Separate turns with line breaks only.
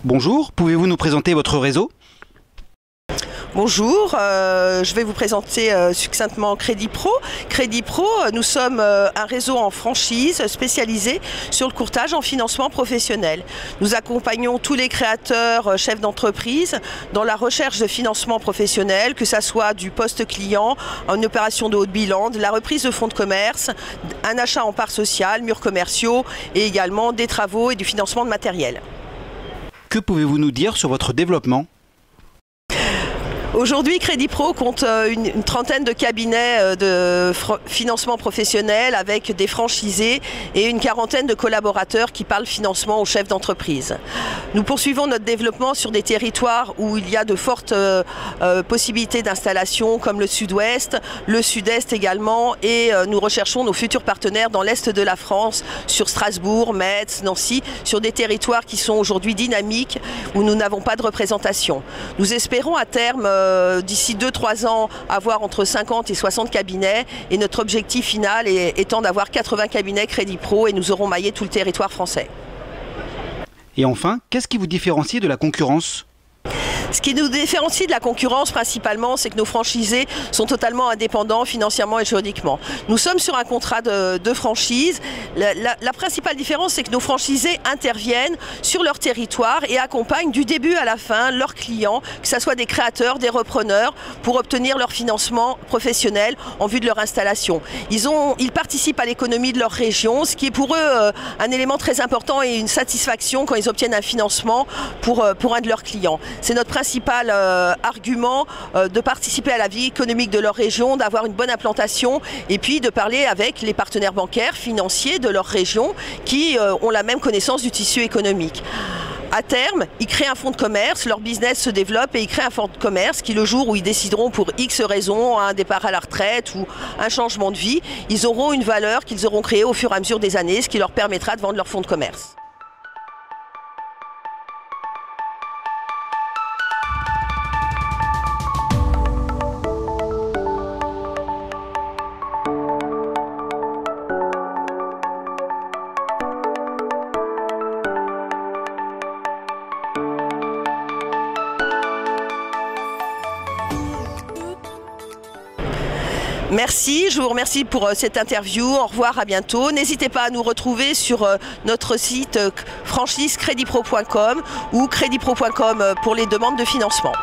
Bonjour, pouvez-vous nous présenter votre réseau?
Bonjour, je vais vous présenter succinctement Crédit Pro. Crédit Pro, nous sommes un réseau en franchise spécialisé sur le courtage en financement professionnel. Nous accompagnons tous les créateurs, chefs d'entreprise dans la recherche de financement professionnel, que ce soit du poste client, une opération de haut de bilan, de la reprise de fonds de commerce, un achat en parts sociales, murs commerciaux et également des travaux et du financement de matériel.
Que pouvez-vous nous dire sur votre développement?
Aujourd'hui, Crédit Pro compte une trentaine de cabinets de financement professionnel avec des franchisés et une quarantaine de collaborateurs qui parlent financement aux chefs d'entreprise. Nous poursuivons notre développement sur des territoires où il y a de fortes possibilités d'installation comme le sud-ouest, le sud-est également, et nous recherchons nos futurs partenaires dans l'est de la France, sur Strasbourg, Metz, Nancy, sur des territoires qui sont aujourd'hui dynamiques où nous n'avons pas de représentation. Nous espérons à terme d'ici 2-3 ans avoir entre 50 et 60 cabinets, et notre objectif final étant d'avoir 80 cabinets Crédit Pro, et nous aurons maillé tout le territoire français.
Et enfin, qu'est-ce qui vous différencie de la concurrence?
Ce qui nous différencie de la concurrence principalement, c'est que nos franchisés sont totalement indépendants financièrement et juridiquement. Nous sommes sur un contrat de franchise. La principale différence, c'est que nos franchisés interviennent sur leur territoire et accompagnent du début à la fin leurs clients, que ce soit des créateurs, des repreneurs, pour obtenir leur financement professionnel en vue de leur installation. Ils participent à l'économie de leur région, ce qui est pour eux un élément très important et une satisfaction quand ils obtiennent un financement pour un de leurs clients. C'est notre principal argument de participer à la vie économique de leur région, d'avoir une bonne implantation et puis de parler avec les partenaires bancaires, financiers de leur région qui ont la même connaissance du tissu économique. À terme, ils créent un fonds de commerce, leur business se développe et ils créent un fonds de commerce qui, le jour où ils décideront pour X raisons, un départ à la retraite ou un changement de vie, ils auront une valeur qu'ils auront créée au fur et à mesure des années, ce qui leur permettra de vendre leur fonds de commerce. Merci, je vous remercie pour cette interview. Au revoir, à bientôt. N'hésitez pas à nous retrouver sur notre site franchise-creditpro.com ou creditpro.com pour les demandes de financement.